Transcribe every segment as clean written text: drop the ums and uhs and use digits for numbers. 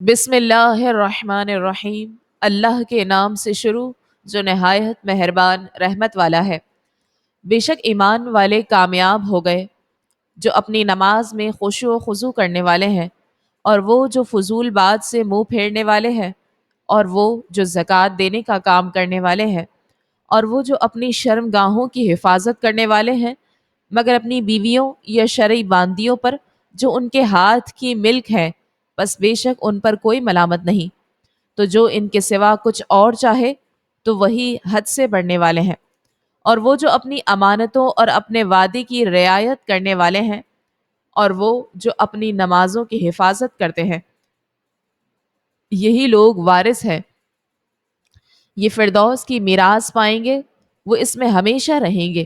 بسم اللہ الرحمن الرحیم۔ اللہ کے نام سے شروع جو نہایت مہربان رحمت والا ہے۔ بے شک ایمان والے کامیاب ہو گئے جو اپنی نماز میں خشوع و خضوع کرنے والے ہیں، اور وہ جو فضول بات سے منہ پھیرنے والے ہیں، اور وہ جو زکوٰۃ دینے کا کام کرنے والے ہیں، اور وہ جو اپنی شرم گاہوں کی حفاظت کرنے والے ہیں، مگر اپنی بیویوں یا شرعی باندیوں پر جو ان کے ہاتھ کی ملک ہے، بس بے شک ان پر کوئی ملامت نہیں۔ تو جو ان کے سوا کچھ اور چاہے تو وہی حد سے بڑھنے والے ہیں، اور وہ جو اپنی امانتوں اور اپنے وعدے کی رعایت کرنے والے ہیں، اور وہ جو اپنی نمازوں کی حفاظت کرتے ہیں، یہی لوگ وارث ہیں، یہ فردوس کی میراث پائیں گے، وہ اس میں ہمیشہ رہیں گے۔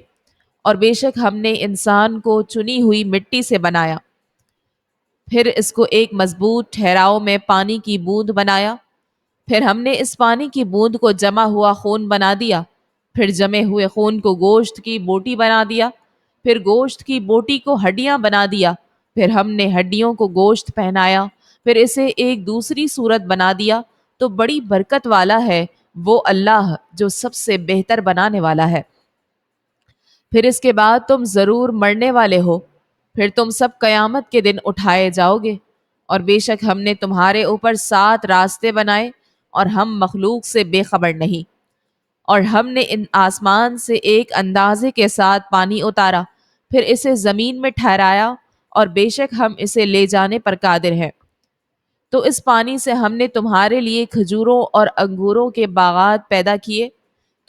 اور بے شک ہم نے انسان کو چنی ہوئی مٹی سے بنایا، پھر اس کو ایک مضبوط ٹھہراؤ میں پانی کی بوند بنایا، پھر ہم نے اس پانی کی بوند کو جمع ہوا خون بنا دیا، پھر جمے ہوئے خون کو گوشت کی بوٹی بنا دیا، پھر گوشت کی بوٹی کو ہڈیاں بنا دیا، پھر ہم نے ہڈیوں کو گوشت پہنایا، پھر اسے ایک دوسری صورت بنا دیا۔ تو بڑی برکت والا ہے وہ اللہ جو سب سے بہتر بنانے والا ہے۔ پھر اس کے بعد تم ضرور مرنے والے ہو، پھر تم سب قیامت کے دن اٹھائے جاؤ گے، اور بے شک ہم نے تمہارے اوپر 7 راستے بنائے، اور ہم مخلوق سے بے خبر نہیں۔ اور ہم نے ان آسمان سے ایک اندازے کے ساتھ پانی اتارا، پھر اسے زمین میں ٹھہرایا، اور بے شک ہم اسے لے جانے پر قادر ہیں۔ تو اس پانی سے ہم نے تمہارے لیے کھجوروں اور انگوروں کے باغات پیدا کیے،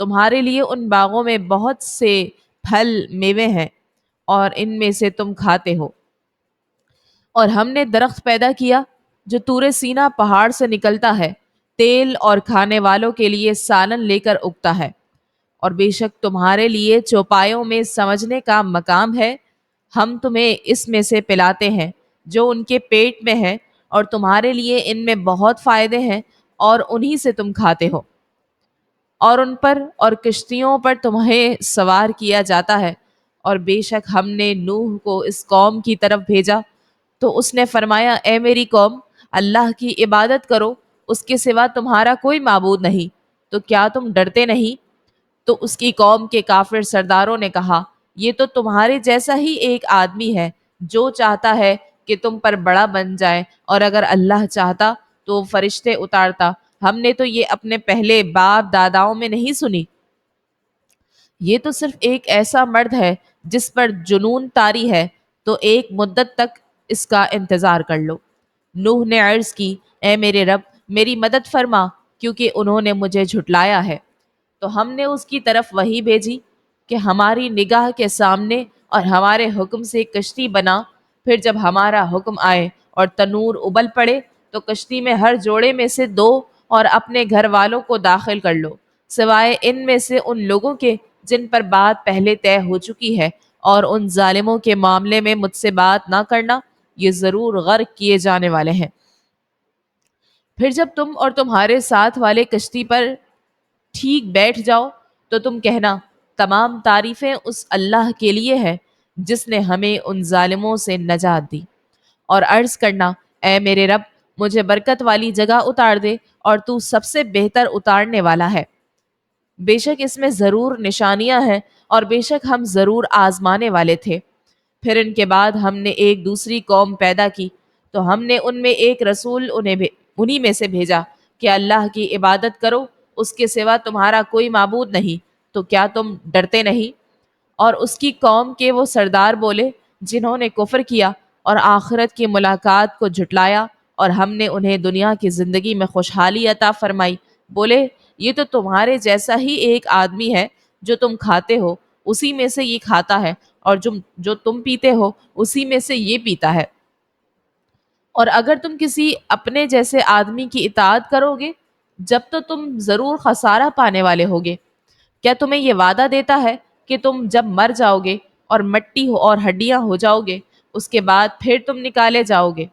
تمہارے لیے ان باغوں میں بہت سے پھل میوے ہیں، اور ان میں سے تم کھاتے ہو۔ اور ہم نے درخت پیدا کیا جو طور سینا پہاڑ سے نکلتا ہے، تیل اور کھانے والوں کے لیے سالن لے کر اگتا ہے۔ اور بے شک تمہارے لیے چوپایوں میں سمجھنے کا مقام ہے، ہم تمہیں اس میں سے پلاتے ہیں جو ان کے پیٹ میں ہے، اور تمہارے لیے ان میں بہت فائدے ہیں، اور انہی سے تم کھاتے ہو۔ اور ان پر اور کشتیوں پر تمہیں سوار کیا جاتا ہے۔ اور بے شک ہم نے نوح کو اس قوم کی طرف بھیجا، تو اس نے فرمایا اے میری قوم، اللہ کی عبادت کرو، اس کے سوا تمہارا کوئی معبود نہیں، تو کیا تم ڈرتے نہیں؟ تو اس کی قوم کے کافر سرداروں نے کہا یہ تو تمہارے جیسا ہی ایک آدمی ہے جو چاہتا ہے کہ تم پر بڑا بن جائے، اور اگر اللہ چاہتا تو وہ فرشتے اتارتا، ہم نے تو یہ اپنے پہلے باپ داداؤں میں نہیں سنی۔ یہ تو صرف ایک ایسا مرد ہے جس پر جنون طاری ہے، تو ایک مدت تک اس کا انتظار کر لو۔ نوح نے عرض کی اے میرے رب، میری مدد فرما، کیونکہ انہوں نے مجھے جھٹلایا ہے۔ تو ہم نے اس کی طرف وحی بھیجی کہ ہماری نگاہ کے سامنے اور ہمارے حکم سے کشتی بنا، پھر جب ہمارا حکم آئے اور تنور ابل پڑے تو کشتی میں ہر جوڑے میں سے 2 اور اپنے گھر والوں کو داخل کر لو، سوائے ان میں سے ان لوگوں کے جن پر بات پہلے طے ہو چکی ہے، اور ان ظالموں کے معاملے میں مجھ سے بات نہ کرنا، یہ ضرور غرق کیے جانے والے ہیں۔ پھر جب تم اور تمہارے ساتھ والے کشتی پر ٹھیک بیٹھ جاؤ تو تم کہنا تمام تعریفیں اس اللہ کے لیے ہے جس نے ہمیں ان ظالموں سے نجات دی، اور عرض کرنا اے میرے رب، مجھے برکت والی جگہ اتار دے، اور تو سب سے بہتر اتارنے والا ہے۔ بے شک اس میں ضرور نشانیاں ہیں، اور بے شک ہم ضرور آزمانے والے تھے۔ پھر ان کے بعد ہم نے ایک دوسری قوم پیدا کی، تو ہم نے ان میں ایک رسول انہی میں سے بھیجا کہ اللہ کی عبادت کرو، اس کے سوا تمہارا کوئی معبود نہیں، تو کیا تم ڈرتے نہیں؟ اور اس کی قوم کے وہ سردار بولے جنہوں نے کفر کیا اور آخرت کی ملاقات کو جھٹلایا، اور ہم نے انہیں دنیا کی زندگی میں خوشحالی عطا فرمائی، بولے یہ تو تمہارے جیسا ہی ایک آدمی ہے، جو تم کھاتے ہو اسی میں سے یہ کھاتا ہے، اور جو تم پیتے ہو اسی میں سے یہ پیتا ہے۔ اور اگر تم کسی اپنے جیسے آدمی کی اطاعت کرو گے، جب تو تم ضرور خسارہ پانے والے ہوگے۔ کیا تمہیں یہ وعدہ دیتا ہے کہ تم جب مر جاؤ گے اور مٹی ہو اور ہڈیاں ہو جاؤ گے، اس کے بعد پھر تم نکالے جاؤ گے؟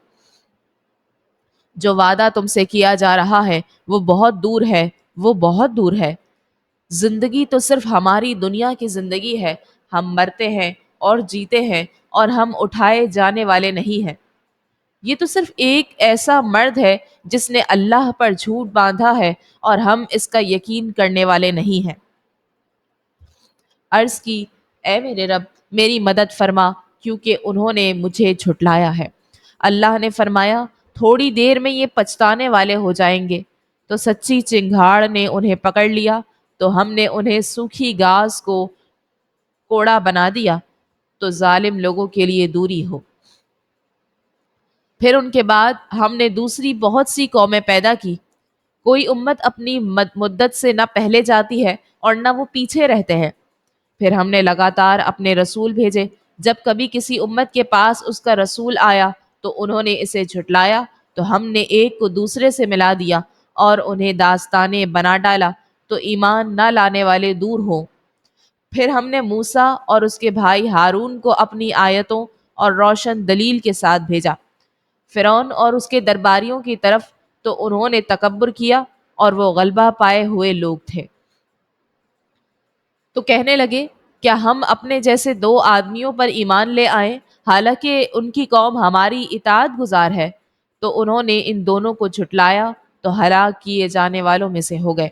جو وعدہ تم سے کیا جا رہا ہے وہ بہت دور ہے، وہ بہت دور ہے۔ زندگی تو صرف ہماری دنیا کی زندگی ہے، ہم مرتے ہیں اور جیتے ہیں، اور ہم اٹھائے جانے والے نہیں ہیں۔ یہ تو صرف ایک ایسا مرد ہے جس نے اللہ پر جھوٹ باندھا ہے اور ہم اس کا یقین کرنے والے نہیں ہیں۔ عرض کی، اے میرے رب، میری مدد فرما، کیونکہ انہوں نے مجھے جھٹلایا ہے۔ اللہ نے فرمایا، تھوڑی دیر میں یہ پچھتانے والے ہو جائیں گے۔ تو سچی چنگھاڑ نے انہیں پکڑ لیا، تو ہم نے انہیں سوکھی گھاس کو کوڑا بنا دیا، تو ظالم لوگوں کے لیے دوری ہو۔ پھر ان کے بعد ہم نے دوسری بہت سی قومیں پیدا کی۔ کوئی امت اپنی مدت سے نہ پہلے جاتی ہے اور نہ وہ پیچھے رہتے ہیں۔ پھر ہم نے لگاتار اپنے رسول بھیجے۔ جب کبھی کسی امت کے پاس اس کا رسول آیا تو انہوں نے اسے جھٹلایا، تو ہم نے ایک کو دوسرے سے ملا دیا اور انہیں داستانیں بنا ڈالا، تو ایمان نہ لانے والے دور ہوں۔ پھر ہم نے موسیٰ اور اس کے بھائی ہارون کو اپنی آیتوں اور روشن دلیل کے ساتھ بھیجا فرعون اور اس کے درباریوں کی طرف، تو انہوں نے تکبر کیا اور وہ غلبہ پائے ہوئے لوگ تھے۔ تو کہنے لگے، کیا ہم اپنے جیسے دو آدمیوں پر ایمان لے آئیں حالانکہ ان کی قوم ہماری اطاعت گزار ہے؟ تو انہوں نے ان دونوں کو جھٹلایا، تو ہلاک کیے جانے والوں میں سے ہو گئے۔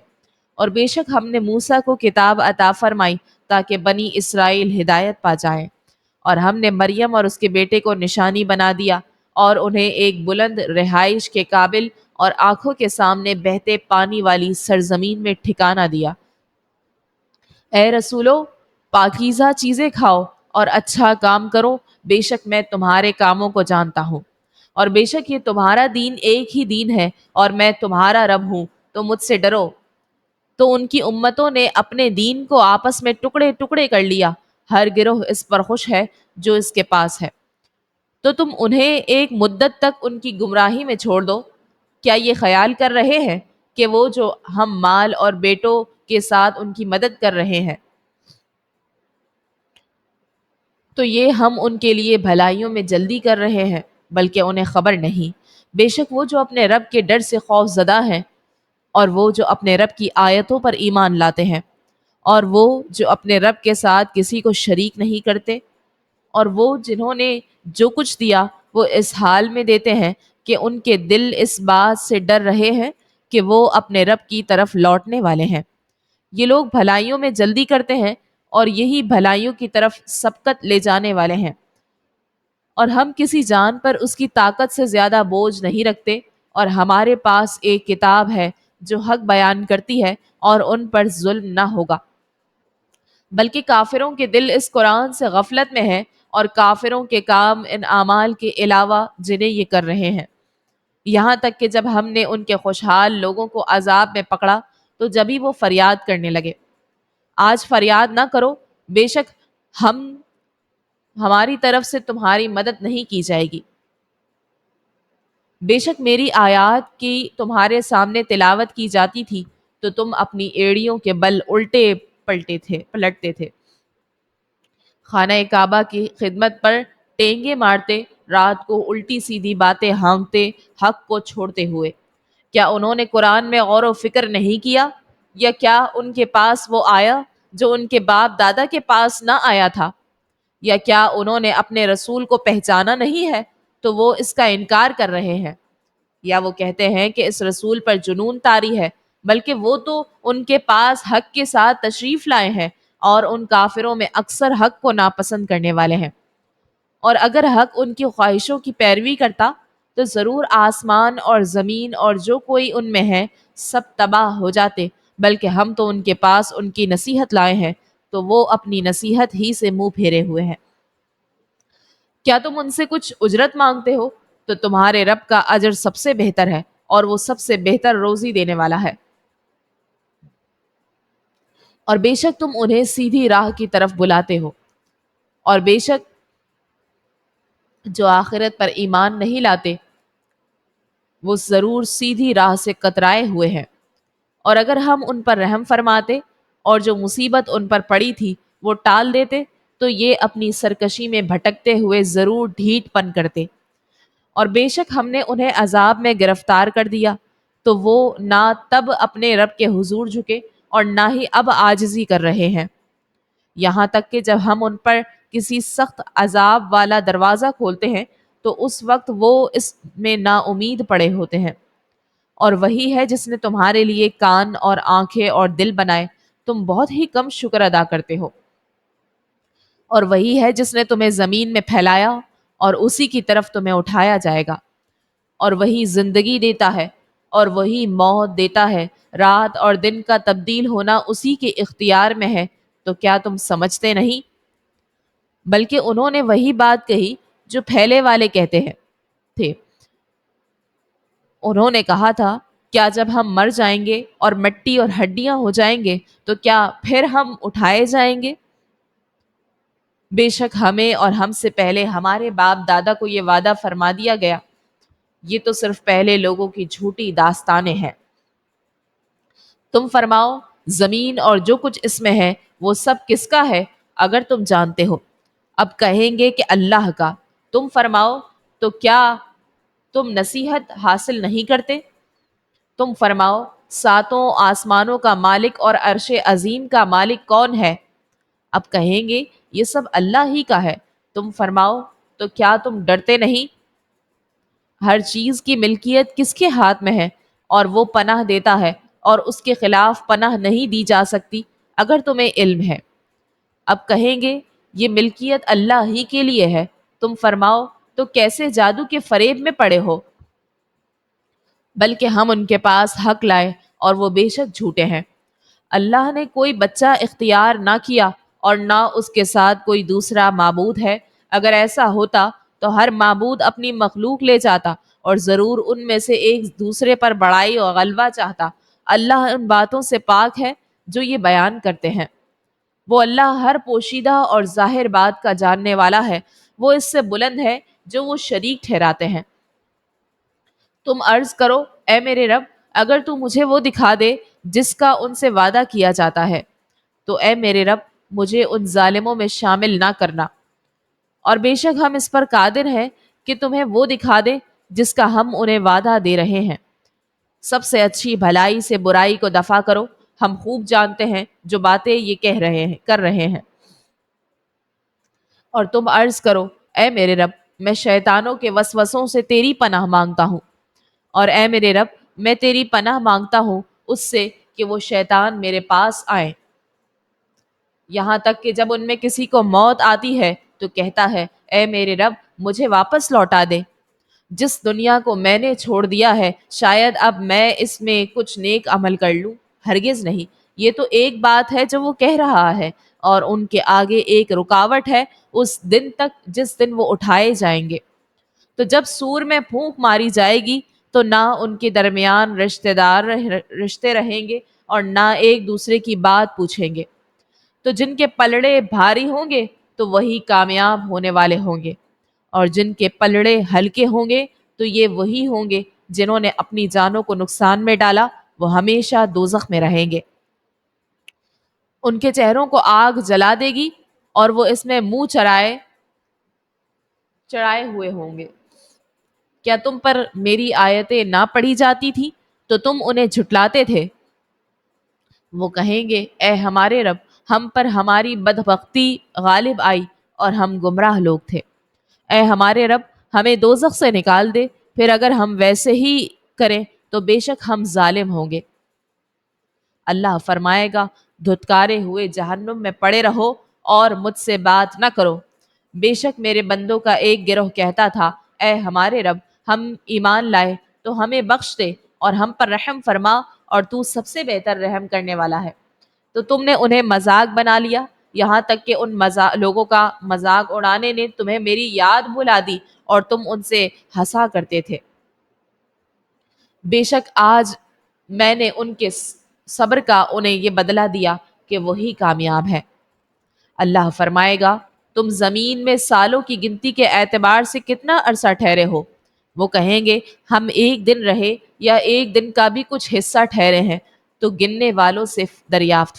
اور بے شک ہم نے موسیٰ کو کتاب عطا فرمائی تاکہ بنی اسرائیل ہدایت پا جائیں، اور ہم نے مریم اور اس کے بیٹے کو نشانی بنا دیا اور انہیں ایک بلند رہائش کے قابل اور آنکھوں کے سامنے بہتے پانی والی سرزمین میں ٹھکانہ دیا۔ اے رسولو، پاکیزہ چیزیں کھاؤ اور اچھا کام کرو، بے شک میں تمہارے کاموں کو جانتا ہوں، اور بے شک یہ تمہارا دین ایک ہی دین ہے اور میں تمہارا رب ہوں، تو مجھ سے ڈرو۔ تو ان کی امتوں نے اپنے دین کو آپس میں ٹکڑے ٹکڑے کر لیا، ہر گروہ اس پر خوش ہے جو اس کے پاس ہے۔ تو تم انہیں ایک مدت تک ان کی گمراہی میں چھوڑ دو۔ کیا یہ خیال کر رہے ہیں کہ وہ جو ہم مال اور بیٹوں کے ساتھ ان کی مدد کر رہے ہیں، تو یہ ہم ان کے لیے بھلائیوں میں جلدی کر رہے ہیں، بلکہ انہیں خبر نہیں۔ بے شک وہ جو اپنے رب کے ڈر سے خوف زدہ ہیں، اور وہ جو اپنے رب کی آیتوں پر ایمان لاتے ہیں، اور وہ جو اپنے رب کے ساتھ کسی کو شریک نہیں کرتے، اور وہ جنہوں نے جو کچھ دیا وہ اس حال میں دیتے ہیں کہ ان کے دل اس بات سے ڈر رہے ہیں کہ وہ اپنے رب کی طرف لوٹنے والے ہیں۔ یہ لوگ بھلائیوں میں جلدی کرتے ہیں اور یہی بھلائیوں کی طرف سبقت لے جانے والے ہیں، اور ہم کسی جان پر اس کی طاقت سے زیادہ بوجھ نہیں رکھتے، اور ہمارے پاس ایک کتاب ہے جو حق بیان کرتی ہے اور ان پر ظلم نہ ہوگا۔ بلکہ کافروں کے دل اس قرآن سے غفلت میں ہیں، اور کافروں کے کام ان اعمال کے علاوہ جنہیں یہ کر رہے ہیں، یہاں تک کہ جب ہم نے ان کے خوشحال لوگوں کو عذاب میں پکڑا تو جبھی وہ فریاد کرنے لگے، آج فریاد نہ کرو، بے شک ہماری طرف سے تمہاری مدد نہیں کی جائے گی۔ بے شک میری آیات کی تمہارے سامنے تلاوت کی جاتی تھی تو تم اپنی ایڑیوں کے بل الٹے پلٹتے تھے، خانہ کعبہ کی خدمت پر ٹینگے مارتے، رات کو الٹی سیدھی باتیں ہانکتے، حق کو چھوڑتے ہوئے۔ کیا انہوں نے قرآن میں غور و فکر نہیں کیا؟ یا کیا ان کے پاس وہ آیا جو ان کے باپ دادا کے پاس نہ آیا تھا؟ یا کیا انہوں نے اپنے رسول کو پہچانا نہیں ہے تو وہ اس کا انکار کر رہے ہیں؟ یا وہ کہتے ہیں کہ اس رسول پر جنون طاری ہے، بلکہ وہ تو ان کے پاس حق کے ساتھ تشریف لائے ہیں، اور ان کافروں میں اکثر حق کو ناپسند کرنے والے ہیں۔ اور اگر حق ان کی خواہشوں کی پیروی کرتا تو ضرور آسمان اور زمین اور جو کوئی ان میں ہے سب تباہ ہو جاتے، بلکہ ہم تو ان کے پاس ان کی نصیحت لائے ہیں، تو وہ اپنی نصیحت ہی سے منہ پھیرے ہوئے ہیں۔ کیا تم ان سے کچھ اجرت مانگتے ہو؟ تو تمہارے رب کا اجر سب سے بہتر ہے، اور وہ سب سے بہتر روزی دینے والا ہے۔ اور بے شک تم انہیں سیدھی راہ کی طرف بلاتے ہو، اور بے شک جو آخرت پر ایمان نہیں لاتے وہ ضرور سیدھی راہ سے کترائے ہوئے ہیں۔ اور اگر ہم ان پر رحم فرماتے اور جو مصیبت ان پر پڑی تھی وہ ٹال دیتے تو یہ اپنی سرکشی میں بھٹکتے ہوئے ضرور ڈھیٹ پن کرتے، اور بے شک ہم نے انہیں عذاب میں گرفتار کر دیا تو وہ نہ تب اپنے رب کے حضور جھکے اور نہ ہی اب عاجزی کر رہے ہیں، یہاں تک کہ جب ہم ان پر کسی سخت عذاب والا دروازہ کھولتے ہیں تو اس وقت وہ اس میں نا امید پڑے ہوتے ہیں۔ اور وہی ہے جس نے تمہارے لیے کان اور آنکھیں اور دل بنائے، تم بہت ہی کم شکر ادا کرتے ہو۔ اور وہی ہے جس نے تمہیں زمین میں پھیلایا اور اسی کی طرف تمہیں اٹھایا جائے گا۔ اور وہی زندگی دیتا ہے اور وہی موت دیتا ہے، رات اور دن کا تبدیل ہونا اسی کے اختیار میں ہے، تو کیا تم سمجھتے نہیں؟ بلکہ انہوں نے وہی بات کہی جو پھیلے والے کہتے ہیں تھے۔ انہوں نے کہا تھا، کیا جب ہم مر جائیں گے اور مٹی اور ہڈیاں ہو جائیں گے تو کیا پھر ہم اٹھائے جائیں گے؟ بے شک ہمیں اور ہم سے پہلے ہمارے باپ دادا کو یہ وعدہ فرما دیا گیا، یہ تو صرف پہلے لوگوں کی جھوٹی داستانیں ہیں۔ تم فرماؤ، زمین اور جو کچھ اس میں ہے وہ سب کس کا ہے اگر تم جانتے ہو؟ اب کہیں گے کہ اللہ کا۔ تم فرماؤ، تو کیا تم نصیحت حاصل نہیں کرتے؟ تم فرماؤ، ساتوں آسمانوں کا مالک اور عرش عظیم کا مالک کون ہے؟ اب کہیں گے یہ سب اللہ ہی کا ہے۔ تم فرماؤ، تو کیا تم ڈرتے نہیں؟ ہر چیز کی ملکیت کس کے ہاتھ میں ہے، اور وہ پناہ دیتا ہے اور اس کے خلاف پناہ نہیں دی جا سکتی اگر تمہیں علم ہے۔ اب کہیں گے یہ ملکیت اللہ ہی کے لیے ہے۔ تم فرماؤ، تو کیسے جادو کے فریب میں پڑے ہو؟ بلکہ ہم ان کے پاس حق لائے اور وہ بے شک جھوٹے ہیں۔ اللہ نے کوئی بچہ اختیار نہ کیا اور نہ اس کے ساتھ کوئی دوسرا معبود ہے۔ اگر ایسا ہوتا تو ہر معبود اپنی مخلوق لے جاتا اور ضرور ان میں سے ایک دوسرے پر بڑائی اور غلبہ چاہتا۔ اللہ ان باتوں سے پاک ہے جو یہ بیان کرتے ہیں۔ وہ اللہ ہر پوشیدہ اور ظاہر بات کا جاننے والا ہے، وہ اس سے بلند ہے جو وہ شریک ٹھہراتے ہیں۔ تم عرض کرو، اے میرے رب، اگر تو مجھے وہ دکھا دے جس کا ان سے وعدہ کیا جاتا ہے، تو اے میرے رب مجھے ان ظالموں میں شامل نہ کرنا۔ اور بے شک ہم اس پر قادر ہیں کہ تمہیں وہ دکھا دے جس کا ہم انہیں وعدہ دے رہے ہیں۔ سب سے اچھی بھلائی سے برائی کو دفع کرو، ہم خوب جانتے ہیں جو باتیں یہ کر رہے ہیں۔ اور تم عرض کرو، اے میرے رب، میں شیطانوں کے وسوسوں سے تیری پناہ مانگتا ہوں، اور اے میرے رب میں تیری پناہ مانگتا ہوں اس سے کہ وہ شیطان میرے پاس آئیں، یہاں تک کہ جب ان میں کسی کو موت آتی ہے تو کہتا ہے، اے میرے رب مجھے واپس لوٹا دے۔ جس دنیا کو میں نے چھوڑ دیا ہے شاید اب میں اس میں کچھ نیک عمل کر لوں، ہرگز نہیں، یہ تو ایک بات ہے جو وہ کہہ رہا ہے، اور ان کے آگے ایک رکاوٹ ہے اس دن تک جس دن وہ اٹھائے جائیں گے۔ تو جب سور میں پھونک ماری جائے گی تو نہ ان کے درمیان رشتے رہیں گے اور نہ ایک دوسرے کی بات پوچھیں گے۔ تو جن کے پلڑے بھاری ہوں گے تو وہی کامیاب ہونے والے ہوں گے، اور جن کے پلڑے ہلکے ہوں گے تو یہ وہی ہوں گے جنہوں نے اپنی جانوں کو نقصان میں ڈالا، وہ ہمیشہ دوزخ میں رہیں گے۔ ان کے چہروں کو آگ جلا دے گی اور وہ اس میں منہ چڑھائے ہوئے ہوں گے۔ کیا تم پر میری آیتیں نہ پڑھی جاتی تھی تو تم انہیں جھٹلاتے تھے؟ وہ کہیں گے، اے ہمارے رب، ہم پر ہماری بدبختی غالب آئی اور ہم گمراہ لوگ تھے۔ اے ہمارے رب، ہمیں دوزخ سے نکال دے، پھر اگر ہم ویسے ہی کریں تو بے شک ہم ظالم ہوں گے۔ اللہ فرمائے گا، دھتکارے ہوئے جہنم میں پڑے رہو اور مجھ سے بات نہ کرو۔ بے شک میرے بندوں کا ایک گروہ کہتا تھا، اے ہمارے رب، ہم ایمان لائے تو ہمیں بخش دے اور ہم پر رحم فرما، اور تو سب سے بہتر رحم کرنے والا ہے۔ تو تم نے انہیں مذاق بنا لیا، یہاں تک کہ ان لوگوں کا مذاق اڑانے نے تمہیں میری یاد بھلا دی اور تم ان سے ہنسا کرتے تھے۔ بے شک آج میں نے ان کے صبر کا انہیں یہ بدلہ دیا کہ وہی کامیاب ہے۔ اللہ فرمائے گا، تم زمین میں سالوں کی گنتی کے اعتبار سے کتنا عرصہ ٹھہرے ہو؟ وہ کہیں گے، ہم ایک دن رہے یا ایک دن کا بھی کچھ حصہ ٹھہرے ہیں۔ تو گننے والوں سے دریافت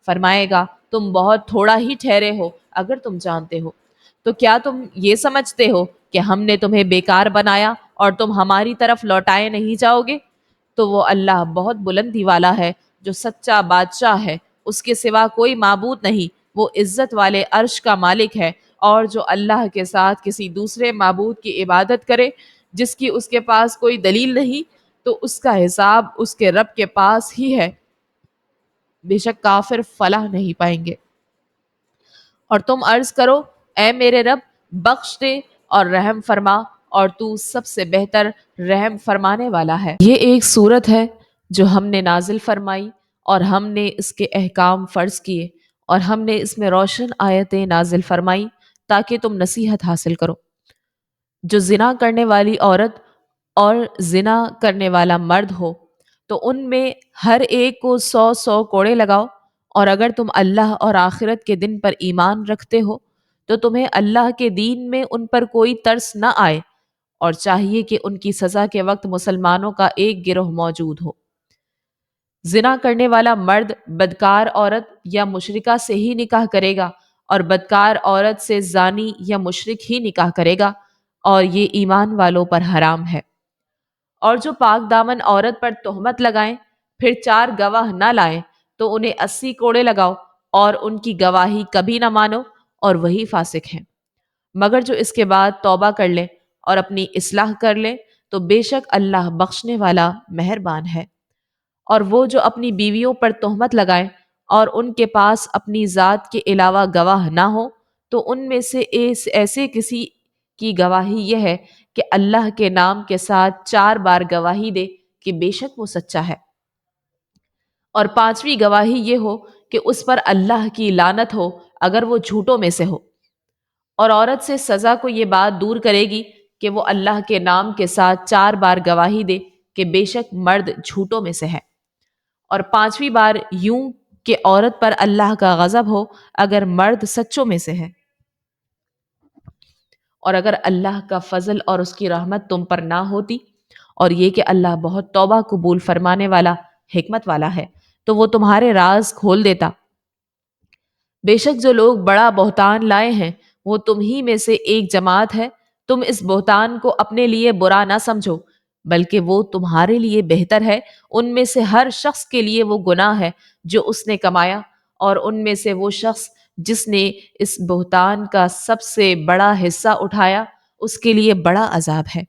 فرمائے گا، تم بہت تھوڑا ہی ٹھہرے ہو اگر تم جانتے ہو۔ تو کیا تم یہ سمجھتے ہو کہ ہم نے تمہیں بیکار بنایا اور تم ہماری طرف لوٹائے نہیں جاؤ گے؟ تو وہ اللہ بہت بلندی والا ہے جو سچا بادشاہ ہے، اس کے سوا کوئی معبود نہیں، وہ عزت والے عرش کا مالک ہے اور جو اللہ کے ساتھ کسی دوسرے معبود کی عبادت کرے جس کی اس کے پاس کوئی دلیل نہیں، تو اس کا حساب اس کے رب کے پاس ہی ہے، بے شک کافر فلاح نہیں پائیں گے۔ اور تم عرض کرو اے میرے رب، بخش دے اور رحم فرما، اور تو سب سے بہتر رحم فرمانے والا ہے۔ یہ ایک صورت ہے جو ہم نے نازل فرمائی، اور ہم نے اس کے احکام فرض کیے، اور ہم نے اس میں روشن آیتیں نازل فرمائی تاکہ تم نصیحت حاصل کرو۔ جو زنا کرنے والی عورت اور زنا کرنے والا مرد ہو تو ان میں ہر ایک کو 100 کوڑے لگاؤ، اور اگر تم اللہ اور آخرت کے دن پر ایمان رکھتے ہو تو تمہیں اللہ کے دین میں ان پر کوئی ترس نہ آئے، اور چاہیے کہ ان کی سزا کے وقت مسلمانوں کا ایک گروہ موجود ہو۔ زنا کرنے والا مرد بدکار عورت یا مشرکہ سے ہی نکاح کرے گا، اور بدکار عورت سے زانی یا مشرک ہی نکاح کرے گا، اور یہ ایمان والوں پر حرام ہے۔ اور جو پاک دامن عورت پر تہمت لگائیں پھر 4 گواہ نہ لائیں تو انہیں 80 کوڑے لگاؤ، اور ان کی گواہی کبھی نہ مانو، اور وہی فاسق ہیں۔ مگر جو اس کے بعد توبہ کر لے اور اپنی اصلاح کر لے تو بے شک اللہ بخشنے والا مہربان ہے۔ اور وہ جو اپنی بیویوں پر تہمت لگائیں اور ان کے پاس اپنی ذات کے علاوہ گواہ نہ ہو تو ان میں سے ایسے کسی کی گواہی یہ ہے کہ اللہ کے نام کے ساتھ 4 بار گواہی دے کہ بے شک وہ سچا ہے، اور 5ویں گواہی یہ ہو کہ اس پر اللہ کی لعنت ہو اگر وہ جھوٹوں میں سے ہو۔ اور عورت سے سزا کو یہ بات دور کرے گی کہ وہ اللہ کے نام کے ساتھ 4 بار گواہی دے کہ بے شک مرد جھوٹوں میں سے ہے، اور 5ویں بار یوں کہ عورت پر اللہ کا غضب ہو اگر مرد سچوں میں سے ہے۔ اور اگر اللہ کا فضل اور اس کی رحمت تم پر نہ ہوتی، اور یہ کہ اللہ بہت توبہ قبول فرمانے والا حکمت والا ہے، تو وہ تمہارے راز کھول دیتا۔ بے شک جو لوگ بڑا بہتان لائے ہیں وہ تم ہی میں سے ایک جماعت ہے، تم اس بہتان کو اپنے لیے برا نہ سمجھو بلکہ وہ تمہارے لیے بہتر ہے۔ ان میں سے ہر شخص کے لیے وہ گناہ ہے جو اس نے کمایا، اور ان میں سے وہ شخص جس نے اس بہتان کا سب سے بڑا حصہ اٹھایا اس کے لیے بڑا عذاب ہے۔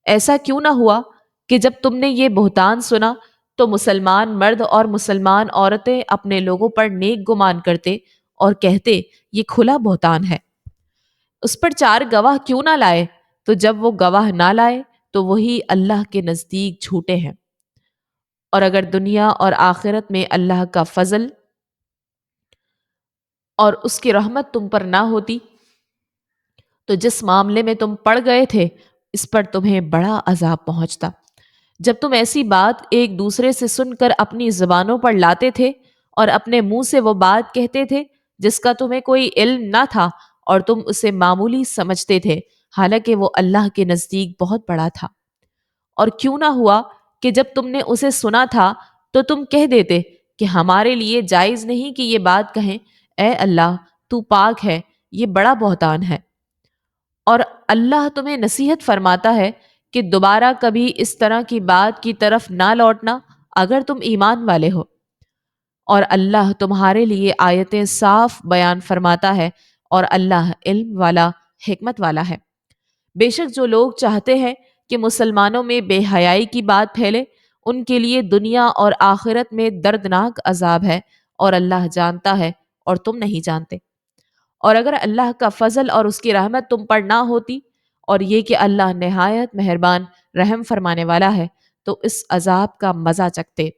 ایسا کیوں نہ ہوا کہ جب تم نے یہ بہتان سنا تو مسلمان مرد اور مسلمان عورتیں اپنے لوگوں پر نیک گمان کرتے اور کہتے یہ کھلا بہتان ہے، اس پر 4 گواہ کیوں نہ لائے؟ تو جب وہ گواہ نہ لائے تو وہی اللہ کے نزدیک جھوٹے ہیں۔ اور اگر دنیا اور آخرت میں اللہ کا فضل اور اس کی رحمت تم پر نہ ہوتی تو جس معاملے میں تم پڑ گئے تھے اس پر تمہیں بڑا عذاب پہنچتا۔ جب تم ایسی بات ایک دوسرے سے سن کر اپنی زبانوں پر لاتے تھے اور اپنے منہ سے وہ بات کہتے تھے جس کا تمہیں کوئی علم نہ تھا اور تم اسے معمولی سمجھتے تھے، حالانکہ وہ اللہ کے نزدیک بہت بڑا تھا۔ اور کیوں نہ ہوا کہ جب تم نے اسے سنا تھا تو تم کہہ دیتے کہ ہمارے لیے جائز نہیں کہ یہ بات کہیں، اے اللہ تو پاک ہے، یہ بڑا بہتان ہے۔ اور اللہ تمہیں نصیحت فرماتا ہے کہ دوبارہ کبھی اس طرح کی بات کی طرف نہ لوٹنا اگر تم ایمان والے ہو، اور اللہ تمہارے لیے آیتیں صاف بیان فرماتا ہے، اور اللہ علم والا حکمت والا ہے۔ بے شک جو لوگ چاہتے ہیں کہ مسلمانوں میں بے حیائی کی بات پھیلے ان کے لیے دنیا اور آخرت میں دردناک عذاب ہے، اور اللہ جانتا ہے اور تم نہیں جانتے۔ اور اگر اللہ کا فضل اور اس کی رحمت تم پر نہ ہوتی، اور یہ کہ اللہ نہایت مہربان رحم فرمانے والا ہے، تو اس عذاب کا مزہ چکھتے۔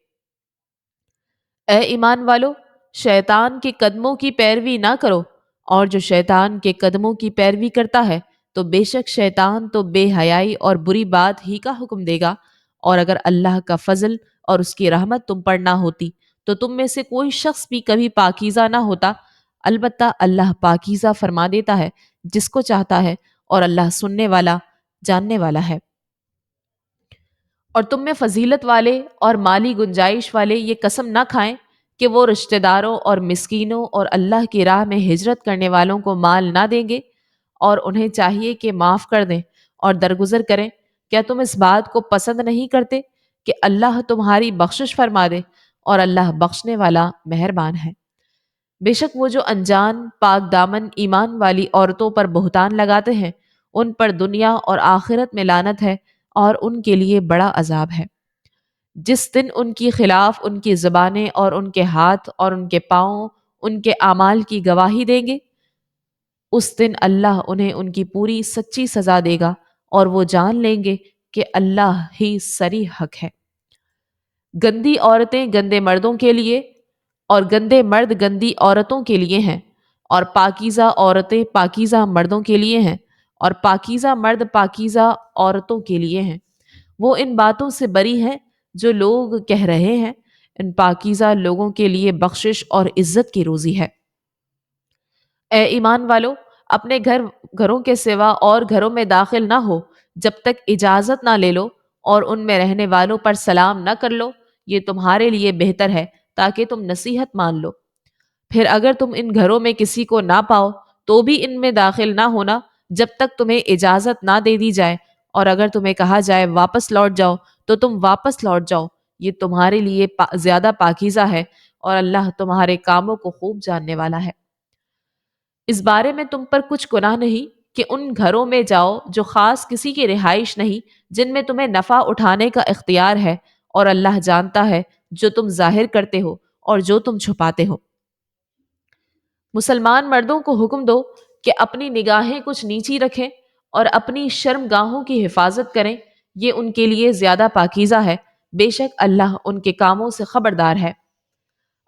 اے ایمان والو، شیطان کے قدموں کی پیروی نہ کرو، اور جو شیطان کے قدموں کی پیروی کرتا ہے تو بے شک شیطان تو بے حیائی اور بری بات ہی کا حکم دے گا۔ اور اگر اللہ کا فضل اور اس کی رحمت تم پر نہ ہوتی تو تم میں سے کوئی شخص بھی کبھی پاکیزہ نہ ہوتا، البتہ اللہ پاکیزہ فرما دیتا ہے جس کو چاہتا ہے، اور اللہ سننے والا جاننے والا ہے۔ اور تم میں فضیلت والے اور مالی گنجائش والے یہ قسم نہ کھائیں کہ وہ رشتہ داروں اور مسکینوں اور اللہ کی راہ میں ہجرت کرنے والوں کو مال نہ دیں گے، اور انہیں چاہیے کہ معاف کر دیں اور درگزر کریں۔ کیا تم اس بات کو پسند نہیں کرتے کہ اللہ تمہاری بخشش فرما دے، اور اللہ بخشنے والا مہربان ہے۔ بے شک وہ جو انجان پاک دامن ایمان والی عورتوں پر بہتان لگاتے ہیں ان پر دنیا اور آخرت میں لعنت ہے اور ان کے لیے بڑا عذاب ہے۔ جس دن ان کی خلاف ان کی زبانیں اور ان کے ہاتھ اور ان کے پاؤں ان کے اعمال کی گواہی دیں گے، اس دن اللہ انہیں ان کی پوری سچی سزا دے گا اور وہ جان لیں گے کہ اللہ ہی سری حق ہے۔ گندی عورتیں گندے مردوں کے لیے اور گندے مرد گندی عورتوں کے لیے ہیں، اور پاکیزہ عورتیں پاکیزہ مردوں کے لیے ہیں، اور پاکیزہ مرد پاکیزہ عورتوں کے لیے ہیں۔ وہ ان باتوں سے بری ہیں جو لوگ کہہ رہے ہیں، ان پاکیزہ لوگوں کے لیے بخشش اور عزت کی روزی ہے۔ اے ایمان والو، اپنے گھروں کے سوا اور گھروں میں داخل نہ ہو جب تک اجازت نہ لے لو، اور ان میں رہنے والوں پر سلام نہ کر لو، یہ تمہارے لیے بہتر ہے تاکہ تم نصیحت مان لو۔ پھر اگر تم ان گھروں میں کسی کو نہ پاؤ تو بھی ان میں داخل نہ ہونا جب تک تمہیں اجازت نہ دے دی جائے، اور اگر تمہیں کہا جائے واپس لوٹ جاؤ تو تم واپس لوٹ جاؤ، یہ تمہارے لیے زیادہ پاکیزہ ہے، اور اللہ تمہارے کاموں کو خوب جاننے والا ہے۔ اس بارے میں تم پر کچھ گناہ نہیں کہ ان گھروں میں جاؤ جو خاص کسی کی رہائش نہیں، جن میں تمہیں نفع اٹھانے کا اختیار ہے، اور اللہ جانتا ہے جو تم ظاہر کرتے ہو اور جو تم چھپاتے ہو۔ مسلمان مردوں کو حکم دو کہ اپنی نگاہیں کچھ نیچی رکھیں اور اپنی شرم گاہوں کی حفاظت کریں، یہ ان کے لیے زیادہ پاکیزہ ہے، بے شک اللہ ان کے کاموں سے خبردار ہے۔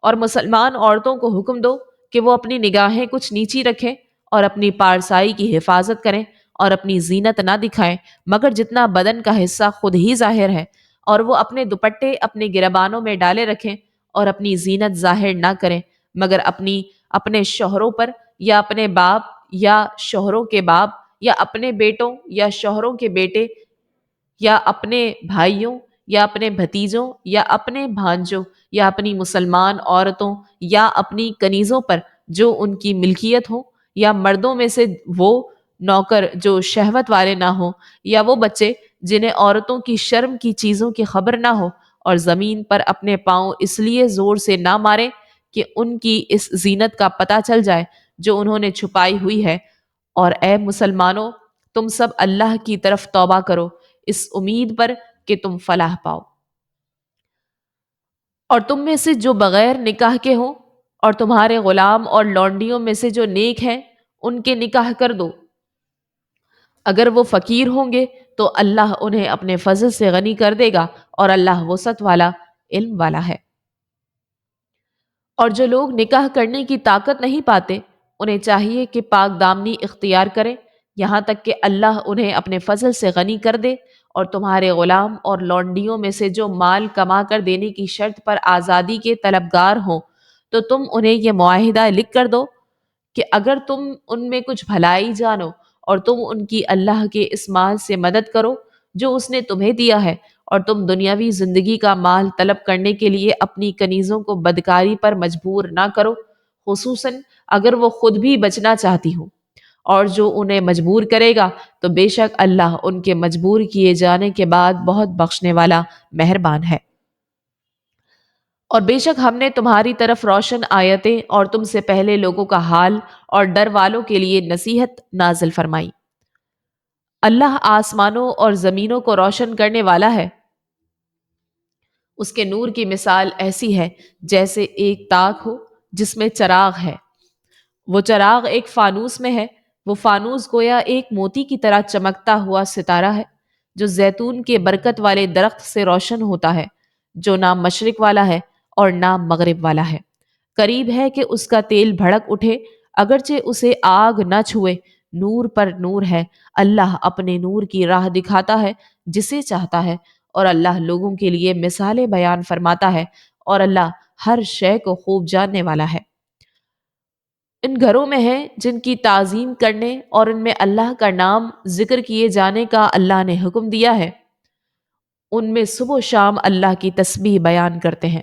اور مسلمان عورتوں کو حکم دو کہ وہ اپنی نگاہیں کچھ نیچی رکھیں اور اپنی پارسائی کی حفاظت کریں اور اپنی زینت نہ دکھائیں مگر جتنا بدن کا حصہ خود ہی ظاہر ہے، اور وہ اپنے دوپٹے اپنے گربانوں میں ڈالے رکھیں اور اپنی زینت ظاہر نہ کریں مگر اپنے شوہروں پر یا اپنے باپ یا شوہروں کے باپ یا اپنے بیٹوں یا شوہروں کے بیٹے یا اپنے بھائیوں یا اپنے بھتیجوں یا اپنے بھانجوں یا اپنی مسلمان عورتوں یا اپنی کنیزوں پر جو ان کی ملکیت ہو، یا مردوں میں سے وہ نوکر جو شہوت والے نہ ہوں، یا وہ بچے جنہیں عورتوں کی شرم کی چیزوں کی خبر نہ ہو، اور زمین پر اپنے پاؤں اس لیے زور سے نہ ماریں کہ ان کی اس زینت کا پتہ چل جائے جو انہوں نے چھپائی ہوئی ہے۔ اور اے مسلمانوں، تم سب اللہ کی طرف توبہ کرو اس امید پر کہ تم فلاح پاؤ۔ اور تم میں سے جو بغیر نکاح کے ہوں اور تمہارے غلام اور لونڈیوں میں سے جو نیک ہیں ان کے نکاح کر دو، اگر وہ فقیر ہوں گے تو اللہ انہیں اپنے فضل سے غنی کر دے گا، اور اللہ وسعت والا علم والا ہے۔ اور جو لوگ نکاح کرنے کی طاقت نہیں پاتے انہیں چاہیے کہ پاک دامنی اختیار کریں یہاں تک کہ اللہ انہیں اپنے فضل سے غنی کر دے، اور تمہارے غلام اور لونڈیوں میں سے جو مال کما کر دینے کی شرط پر آزادی کے طلبگار ہوں تو تم انہیں یہ معاہدہ لکھ کر دو کہ اگر تم ان میں کچھ بھلائی جانو اور تم ان کی اللہ کے اس مال سے مدد کرو جو اس نے تمہیں دیا ہے، اور تم دنیاوی زندگی کا مال طلب کرنے کے لیے اپنی کنیزوں کو بدکاری پر مجبور نہ کرو، خصوصاً اگر وہ خود بھی بچنا چاہتی ہوں، اور جو انہیں مجبور کرے گا تو بے شک اللہ ان کے مجبور کیے جانے کے بعد بہت بخشنے والا مہربان ہے۔ اور بے شک ہم نے تمہاری طرف روشن آیتیں اور تم سے پہلے لوگوں کا حال اور ڈر والوں کے لیے نصیحت نازل فرمائی۔ اللہ آسمانوں اور زمینوں کو روشن کرنے والا ہے، اس کے نور کی مثال ایسی ہے جیسے ایک تاک ہو جس میں چراغ ہے، وہ چراغ ایک فانوس میں ہے، وہ فانوس گویا ایک موتی کی طرح چمکتا ہوا ستارہ ہے جو زیتون کے برکت والے درخت سے روشن ہوتا ہے، جو نہ مشرق والا ہے اور نہ مغرب والا ہے، قریب ہے کہ اس کا تیل بھڑک اٹھے اگرچہ اسے آگ نہ چھوئے، نور پر نور ہے، اللہ اپنے نور کی راہ دکھاتا ہے جسے چاہتا ہے، اور اللہ لوگوں کے لیے مثالیں بیان فرماتا ہے، اور اللہ ہر شے کو خوب جاننے والا ہے۔ ان گھروں میں ہیں جن کی تعظیم کرنے اور ان میں اللہ کا نام ذکر کیے جانے کا اللہ نے حکم دیا ہے، ان میں صبح و شام اللہ کی تسبیح بیان کرتے ہیں۔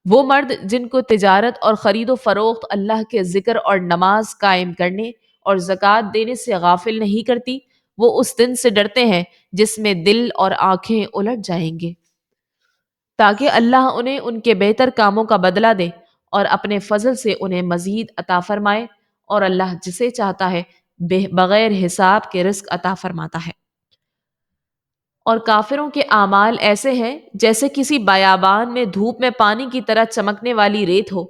وہ مرد جن کو تجارت اور خرید و فروخت اللہ کے ذکر اور نماز قائم کرنے اور زکوٰۃ دینے سے غافل نہیں کرتی، وہ اس دن سے ڈرتے ہیں جس میں دل اور آنکھیں الٹ جائیں گے، تاکہ اللہ انہیں ان کے بہتر کاموں کا بدلہ دے، اور اپنے فضل سے انہیں مزید عطا فرمائے، اور اللہ جسے چاہتا ہے بغیر حساب کے رزق عطا فرماتا ہے۔ اور کافروں کے اعمال ایسے ہیں جیسے کسی بیابان میں دھوپ میں پانی کی طرح چمکنے والی ریت ہو۔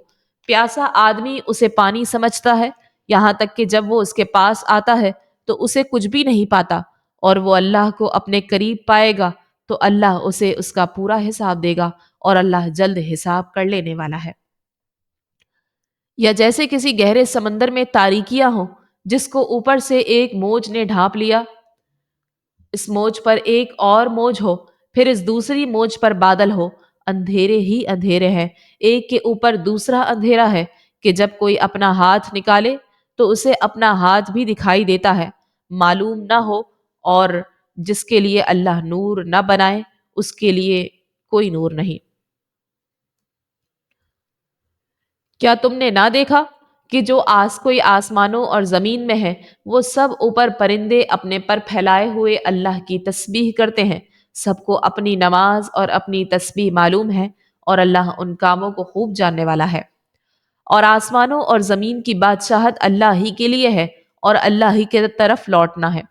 پیاسا آدمی اسے پانی سمجھتا ہے، یہاں تک کہ جب وہ اس کے پاس آتا ہے تو اسے کچھ بھی نہیں پاتا، اور وہ اللہ کو اپنے قریب پائے گا تو اللہ اسے اس کا پورا حساب دے گا، اور اللہ جلد حساب کر لینے والا ہے۔ یا جیسے کسی گہرے سمندر میں تاریکیاں ہوں جس کو اوپر سے ایک موج نے ڈھانپ لیا، اس موج پر ایک اور موج ہو، پھر اس دوسری موج پر بادل ہو، اندھیرے ہی اندھیرے ہیں، ایک کے اوپر دوسرا اندھیرا ہے کہ جب کوئی اپنا ہاتھ نکالے تو اسے اپنا ہاتھ بھی دکھائی دیتا ہے، معلوم نہ ہو، اور جس کے لیے اللہ نور نہ بنائے اس کے لیے کوئی نور نہیں۔ کیا تم نے نہ دیکھا کہ جو کوئی آسمانوں اور زمین میں ہے وہ سب اوپر پرندے اپنے پر پھیلائے ہوئے اللہ کی تسبیح کرتے ہیں، سب کو اپنی نماز اور اپنی تسبیح معلوم ہے، اور اللہ ان کاموں کو خوب جاننے والا ہے۔ اور آسمانوں اور زمین کی بادشاہت اللہ ہی کے لیے ہے، اور اللہ ہی کے طرف لوٹنا ہے۔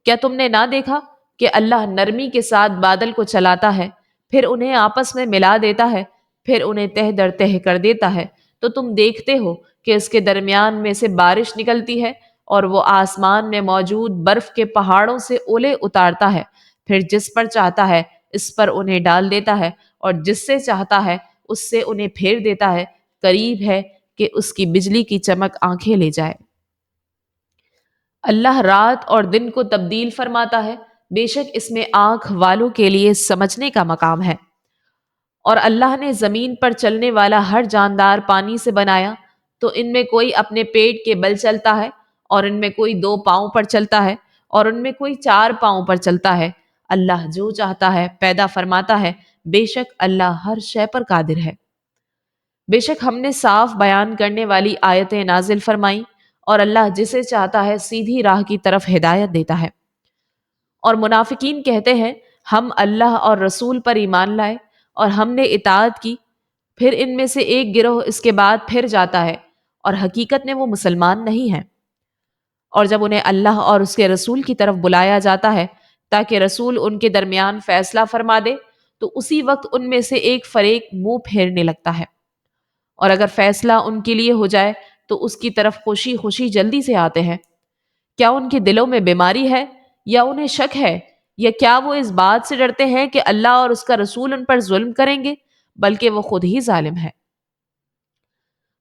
کیا تم نے نہ دیکھا کہ اللہ نرمی کے ساتھ بادل کو چلاتا ہے، پھر انہیں آپس میں ملا دیتا ہے، پھر انہیں تہ در تہ کر دیتا ہے، تو تم دیکھتے ہو کہ اس کے درمیان میں سے بارش نکلتی ہے، اور وہ آسمان میں موجود برف کے پہاڑوں سے اولے اتارتا ہے، پھر جس پر چاہتا ہے اس پر انہیں ڈال دیتا ہے، اور جس سے چاہتا ہے اس سے انہیں پھیر دیتا ہے، قریب ہے کہ اس کی بجلی کی چمک آنکھیں لے جائے۔ اللہ رات اور دن کو تبدیل فرماتا ہے، بے شک اس میں آنکھ والوں کے لیے سمجھنے کا مقام ہے۔ اور اللہ نے زمین پر چلنے والا ہر جاندار پانی سے بنایا، تو ان میں کوئی اپنے پیٹ کے بل چلتا ہے، اور ان میں کوئی 2 پاؤں پر چلتا ہے، اور ان میں کوئی 4 پاؤں پر چلتا ہے۔ اللہ جو چاہتا ہے پیدا فرماتا ہے، بے شک اللہ ہر شے پر قادر ہے۔ بے شک ہم نے صاف بیان کرنے والی آیتیں نازل فرمائیں، اور اللہ جسے چاہتا ہے سیدھی راہ کی طرف ہدایت دیتا ہے۔ اور منافقین کہتے ہیں ہم اللہ اور رسول پر ایمان لائے اور ہم نے اطاعت کی، پھر ان میں سے ایک گروہ اس کے بعد پھر جاتا ہے، اور حقیقت میں وہ مسلمان نہیں ہیں۔ اور جب انہیں اللہ اور اس کے رسول کی طرف بلایا جاتا ہے تاکہ رسول ان کے درمیان فیصلہ فرما دے، تو اسی وقت ان میں سے ایک فریق منہ پھیرنے لگتا ہے، اور اگر فیصلہ ان کے لیے ہو جائے تو اس کی طرف خوشی خوشی جلدی سے آتے ہیں۔ کیا ان کے دلوں میں بیماری ہے، یا انہیں شک ہے، یا کیا وہ اس بات سے ڈرتے ہیں کہ اللہ اور اس کا رسول ان پر ظلم کریں گے؟ بلکہ وہ خود ہی ظالم ہے۔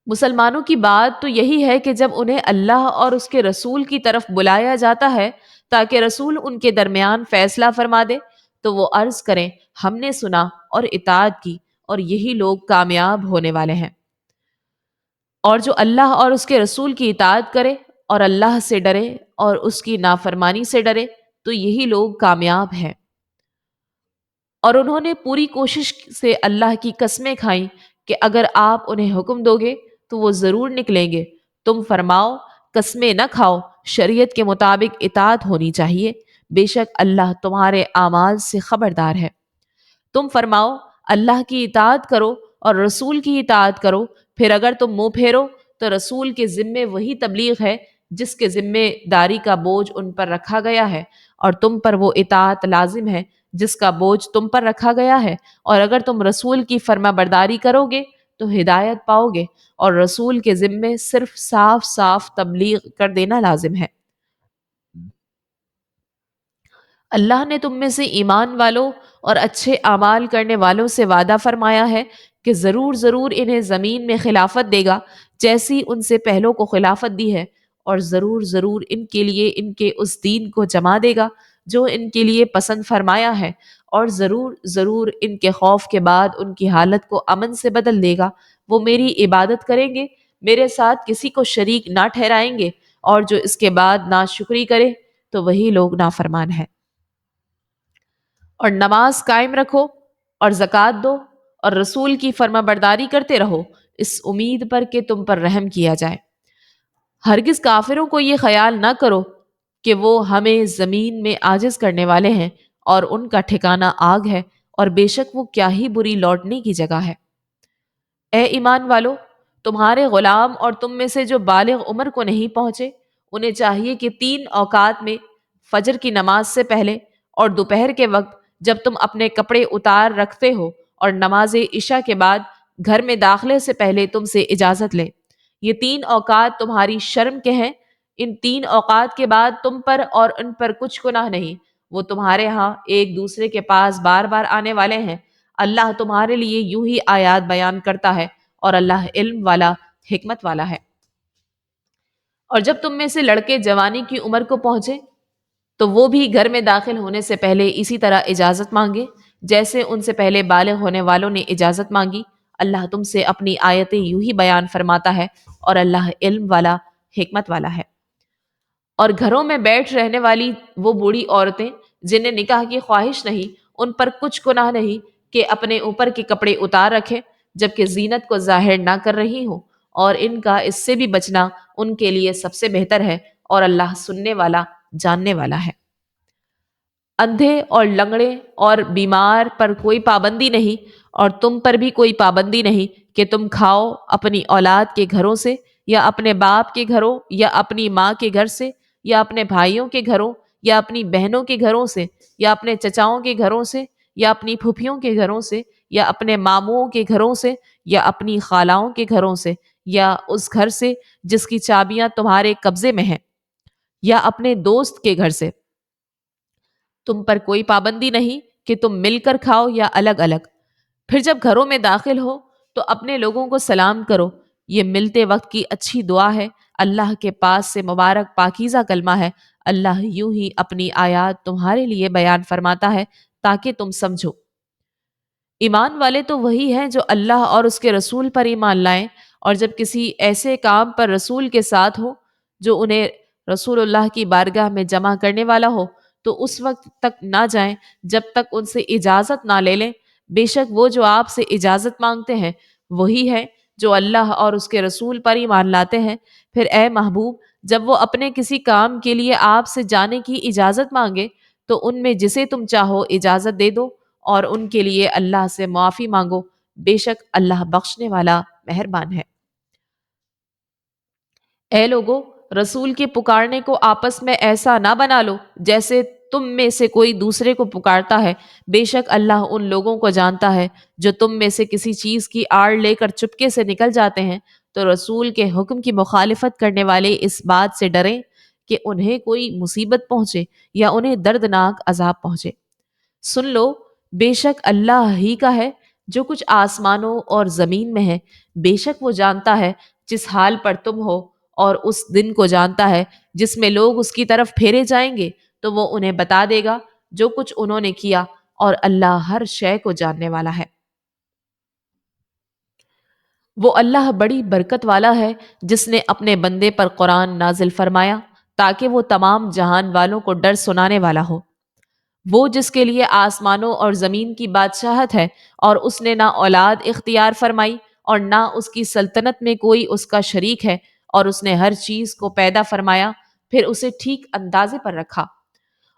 مسلمانوں کی بات تو یہی ہے کہ جب انہیں اللہ اور اس کے رسول کی طرف بلایا جاتا ہے تاکہ رسول ان کے درمیان فیصلہ فرما دے، تو وہ عرض کریں ہم نے سنا اور اطاعت کی، اور یہی لوگ کامیاب ہونے والے ہیں۔ اور جو اللہ اور اس کے رسول کی اطاعت کرے اور اللہ سے ڈرے اور اس کی نافرمانی سے ڈرے، تو یہی لوگ کامیاب ہیں۔ اور انہوں نے پوری کوشش سے اللہ کی قسمیں کھائیں کہ اگر آپ انہیں حکم دو گے تو وہ ضرور نکلیں گے۔ تم فرماؤ قسمیں نہ کھاؤ، شریعت کے مطابق اطاعت ہونی چاہیے، بے شک اللہ تمہارے اعمال سے خبردار ہے۔ تم فرماؤ اللہ کی اطاعت کرو اور رسول کی اطاعت کرو، پھر اگر تم منہ پھیرو تو رسول کے ذمے وہی تبلیغ ہے جس کے ذمے داری کا بوجھ ان پر رکھا گیا ہے، اور تم پر وہ اطاعت لازم ہے جس کا بوجھ تم پر رکھا گیا ہے، اور اگر تم رسول کی فرما برداری کرو گے تو ہدایت پاؤ گے، اور رسول کے ذمے صرف صاف صاف تبلیغ کر دینا لازم ہے۔ اللہ نے تم میں سے ایمان والوں اور اچھے اعمال کرنے والوں سے وعدہ فرمایا ہے کہ ضرور ضرور انہیں زمین میں خلافت دے گا جیسی ان سے پہلوں کو خلافت دی ہے، اور ضرور ضرور ان کے لیے ان کے اس دین کو جما دے گا جو ان کے لیے پسند فرمایا ہے، اور ضرور ضرور ان کے خوف کے بعد ان کی حالت کو امن سے بدل دے گا۔ وہ میری عبادت کریں گے، میرے ساتھ کسی کو شریک نہ ٹھہرائیں گے، اور جو اس کے بعد ناشکری کرے تو وہی لوگ نافرمان ہیں۔ اور نماز قائم رکھو اور زکوٰۃ دو اور رسول کی فرما برداری کرتے رہو، اس امید پر کہ تم پر رحم کیا جائے۔ ہرگز کافروں کو یہ خیال نہ کرو کہ وہ ہمیں زمین میں عاجز کرنے والے ہیں، اور ان کا ٹھکانہ آگ ہے، اور بے شک وہ کیا ہی بری لوٹنے کی جگہ ہے۔ اے ایمان والو، تمہارے غلام اور تم میں سے جو بالغ عمر کو نہیں پہنچے، انہیں چاہیے کہ 3 اوقات میں، فجر کی نماز سے پہلے اور دوپہر کے وقت جب تم اپنے کپڑے اتار رکھتے ہو، اور نماز عشاء کے بعد گھر میں داخلے سے پہلے تم سے اجازت لیں۔ یہ 3 اوقات تمہاری شرم کے ہیں۔ ان 3 اوقات کے بعد تم پر اور ان پر کچھ گناہ نہیں، وہ تمہارے ہاں ایک دوسرے کے پاس بار بار آنے والے ہیں۔ اللہ تمہارے لیے یوں ہی آیات بیان کرتا ہے، اور اللہ علم والا، حکمت والا ہے۔ اور جب تم میں سے لڑکے جوانی کی عمر کو پہنچے تو وہ بھی گھر میں داخل ہونے سے پہلے اسی طرح اجازت مانگے جیسے ان سے پہلے بالغ ہونے والوں نے اجازت مانگی۔ اللہ تم سے اپنی آیتیں یوں ہی بیان فرماتا ہے، اور اللہ علم والا، حکمت والا ہے۔ اور گھروں میں بیٹھ رہنے والی وہ بوڑھی عورتیں جنہیں نکاح کی خواہش نہیں، ان پر کچھ گناہ نہیں کہ اپنے اوپر کے کپڑے اتار رکھیں جبکہ زینت کو ظاہر نہ کر رہی ہوں، اور ان کا اس سے بھی بچنا ان کے لیے سب سے بہتر ہے، اور اللہ سننے والا، جاننے والا ہے۔ اندھے اور لنگڑے اور بیمار پر کوئی پابندی نہیں، اور تم پر بھی کوئی پابندی نہیں کہ تم کھاؤ اپنی اولاد کے گھروں سے، یا اپنے باپ کے گھروں، یا اپنی ماں کے گھر سے، یا اپنے بھائیوں کے گھروں، یا اپنی بہنوں کے گھروں سے، یا اپنے چچاؤں کے گھروں سے، یا اپنی پھوپھیوں کے گھروں سے، یا اپنے ماموں کے گھروں سے، یا اپنی خالاؤں کے گھروں سے، یا اس گھر سے جس کی چابیاں تمہارے قبضے میں ہیں، یا اپنے دوست کے گھر سے۔ تم پر کوئی پابندی نہیں کہ تم مل کر کھاؤ یا الگ الگ۔ پھر جب گھروں میں داخل ہو تو اپنے لوگوں کو سلام کرو، یہ ملتے وقت کی اچھی دعا ہے، اللہ کے پاس سے مبارک پاکیزہ کلمہ ہے۔ اللہ یوں ہی اپنی آیات تمہارے لیے بیان فرماتا ہے تاکہ تم سمجھو۔ ایمان والے تو وہی ہیں جو اللہ اور اس کے رسول پر ایمان لائیں، اور جب کسی ایسے کام پر رسول کے ساتھ ہو جو انہیں رسول اللہ کی بارگاہ میں جمع کرنے والا ہو تو اس وقت تک نہ جائیں جب تک ان سے اجازت نہ لے لیں۔ بے شک وہ جو آپ سے اجازت مانگتے ہیں وہی ہے جو اللہ اور اس کے رسول پر ایمان لاتے ہیں۔ پھر اے محبوب، جب وہ اپنے کسی کام کے لیے آپ سے جانے کی اجازت مانگے تو ان میں جسے تم چاہو اجازت دے دو، اور ان کے لیے اللہ سے معافی مانگو، بے شک اللہ بخشنے والا، مہربان ہے۔ اے لوگو، رسول کے پکارنے کو آپس میں ایسا نہ بنا لو جیسے تم میں سے کوئی دوسرے کو پکارتا ہے، بے شک اللہ ان لوگوں کو جانتا ہے جو تم میں سے کسی چیز کی آڑ لے کر چپکے سے نکل جاتے ہیں۔ تو رسول کے حکم کی مخالفت کرنے والے اس بات سے ڈریں کہ انہیں کوئی مصیبت پہنچے یا انہیں دردناک عذاب پہنچے۔ سن لو، بے شک اللہ ہی کا ہے جو کچھ آسمانوں اور زمین میں ہے، بے شک وہ جانتا ہے جس حال پر تم ہو، اور اس دن کو جانتا ہے جس میں لوگ اس کی طرف پھیرے جائیں گے، تو وہ انہیں بتا دے گا جو کچھ انہوں نے کیا، اور اللہ ہر شے کو جاننے والا ہے۔ وہ اللہ بڑی برکت والا ہے جس نے اپنے بندے پر قرآن نازل فرمایا تاکہ وہ تمام جہان والوں کو ڈر سنانے والا ہو۔ وہ جس کے لیے آسمانوں اور زمین کی بادشاہت ہے، اور اس نے نہ اولاد اختیار فرمائی اور نہ اس کی سلطنت میں کوئی اس کا شریک ہے، اور اس نے ہر چیز کو پیدا فرمایا پھر اسے ٹھیک اندازے پر رکھا۔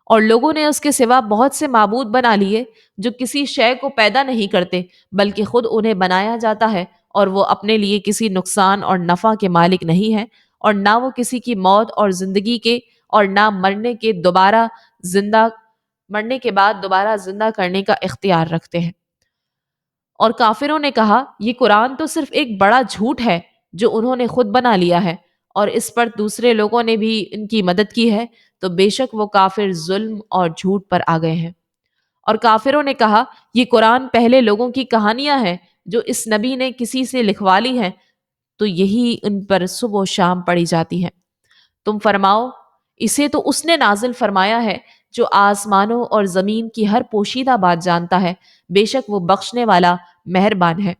اور لوگوں نے اس کے سوا بہت سے معبود بنا لیے جو کسی شے کو پیدا نہیں کرتے بلکہ خود انہیں بنایا جاتا ہے، اور وہ اپنے لیے کسی نقصان اور نفع کے مالک نہیں ہے، اور نہ وہ کسی کی موت اور زندگی کے، اور نہ مرنے کے بعد دوبارہ زندہ کرنے کا اختیار رکھتے ہیں۔ اور کافروں نے کہا یہ قرآن تو صرف ایک بڑا جھوٹ ہے جو انہوں نے خود بنا لیا ہے، اور اس پر دوسرے لوگوں نے بھی ان کی مدد کی ہے، تو بے شک وہ کافر ظلم اور جھوٹ پر آ گئے ہیں۔ اور کافروں نے کہا یہ قرآن پہلے لوگوں کی کہانیاں ہیں جو اس نبی نے کسی سے لکھوا لی ہیں، تو یہی ان پر صبح و شام پڑھی جاتی ہیں۔ تم فرماؤ اسے تو اس نے نازل فرمایا ہے جو آسمانوں اور زمین کی ہر پوشیدہ بات جانتا ہے، بے شک وہ بخشنے والا، مہربان ہے۔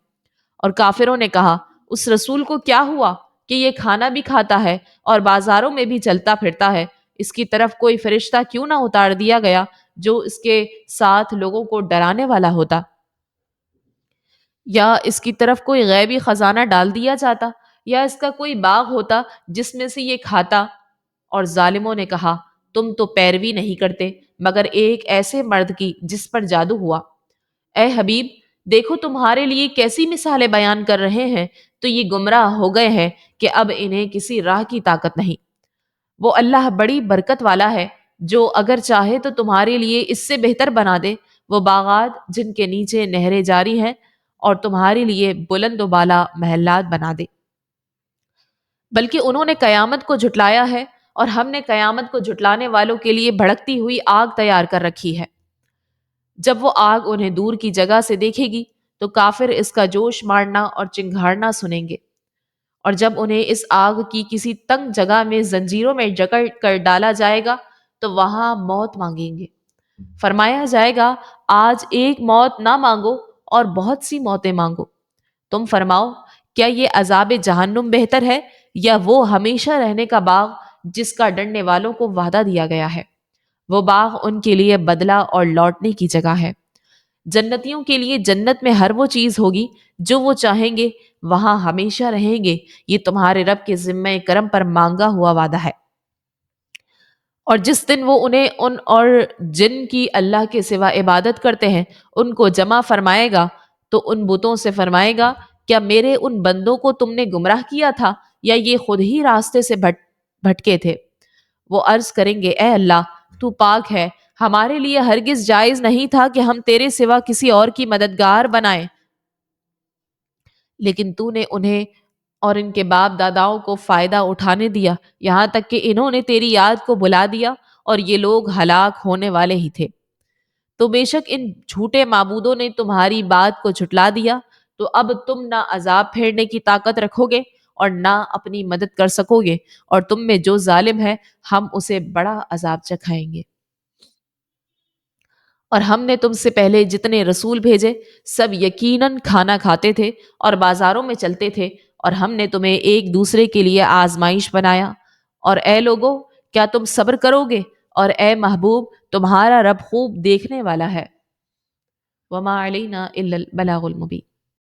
اور کافروں نے کہا اس رسول کو کیا ہوا کہ یہ کھانا بھی کھاتا ہے اور بازاروں میں بھی چلتا پھرتا ہے، اس کی طرف کوئی فرشتہ کیوں نہ اتار دیا گیا جو اس کے ساتھ لوگوں کو ڈرانے والا ہوتا، یا اس کی طرف کوئی غیبی خزانہ ڈال دیا جاتا، یا اس کا کوئی باغ ہوتا جس میں سے یہ کھاتا۔ اور ظالموں نے کہا تم تو پیروی نہیں کرتے مگر ایک ایسے مرد کی جس پر جادو ہوا۔ اے حبیب، دیکھو تمہارے لیے کیسی مثالیں بیان کر رہے ہیں، تو یہ گمراہ ہو گئے ہیں کہ اب انہیں کسی راہ کی طاقت نہیں۔ وہ اللہ بڑی برکت والا ہے، جو اگر چاہے تو تمہارے لیے اس سے بہتر بنا دے، وہ باغات جن کے نیچے نہریں جاری ہیں، اور تمہارے لیے بلند و بالا محلات بنا دے۔ بلکہ انہوں نے قیامت کو جھٹلایا ہے، اور ہم نے قیامت کو جھٹلانے والوں کے لیے بھڑکتی ہوئی آگ تیار کر رکھی ہے۔ جب وہ آگ انہیں دور کی جگہ سے دیکھے گی تو کافر اس کا جوش مارنا اور چنگھاڑنا سنیں گے، اور جب انہیں اس آگ کی کسی تنگ جگہ میں زنجیروں میں جکڑ کر ڈالا جائے گا تو وہاں موت مانگیں گے۔ فرمایا جائے گا، آج ایک موت نہ مانگو اور بہت سی موتیں مانگو۔ تم فرماؤ، کیا یہ عذاب جہنم بہتر ہے یا وہ ہمیشہ رہنے کا باغ جس کا ڈرنے والوں کو وعدہ دیا گیا ہے؟ وہ باغ ان کے لیے بدلہ اور لوٹنے کی جگہ ہے۔ جنتیوں کے لیے جنت میں ہر وہ چیز ہوگی جو وہ چاہیں گے، وہاں ہمیشہ رہیں گے۔ یہ تمہارے رب کے ذمہ کرم پر مانگا ہوا وعدہ ہے۔ اور جس دن وہ انہیں ان اور جن کی اللہ کے سوا عبادت کرتے ہیں ان کو جمع فرمائے گا تو ان بتوں سے فرمائے گا، کیا میرے ان بندوں کو تم نے گمراہ کیا تھا یا یہ خود ہی راستے سے بھٹکے تھے؟ وہ عرض کریں گے، اے اللہ تو پاک ہے، ہمارے لیے ہرگز جائز نہیں تھا کہ ہم تیرے سوا کسی اور کی مددگار بنائیں، لیکن تو نے انہیں اور ان کے باپ داداؤں کو فائدہ اٹھانے دیا، یہاں تک کہ انہوں نے تیری یاد کو بلا دیا اور یہ لوگ ہلاک ہونے والے ہی تھے۔ تو بے شک ان جھوٹے معبودوں نے تمہاری بات کو جھٹلا دیا، تو اب تم نہ عذاب پھیرنے کی طاقت رکھو گے اور نہ اپنی مدد کر سکو گے، اور تم میں جو ظالم ہے ہم اسے بڑا عذاب چکھائیں گے۔ اور ہم نے تم سے پہلے جتنے رسول بھیجے سب یقیناً کھانا کھاتے تھے اور بازاروں میں چلتے تھے، اور ہم نے تمہیں ایک دوسرے کے لیے آزمائش بنایا۔ اور اے لوگو، کیا تم صبر کرو گے؟ اور اے محبوب، تمہارا رب خوب دیکھنے والا ہے۔ وما علینا الا البلاغ المبین۔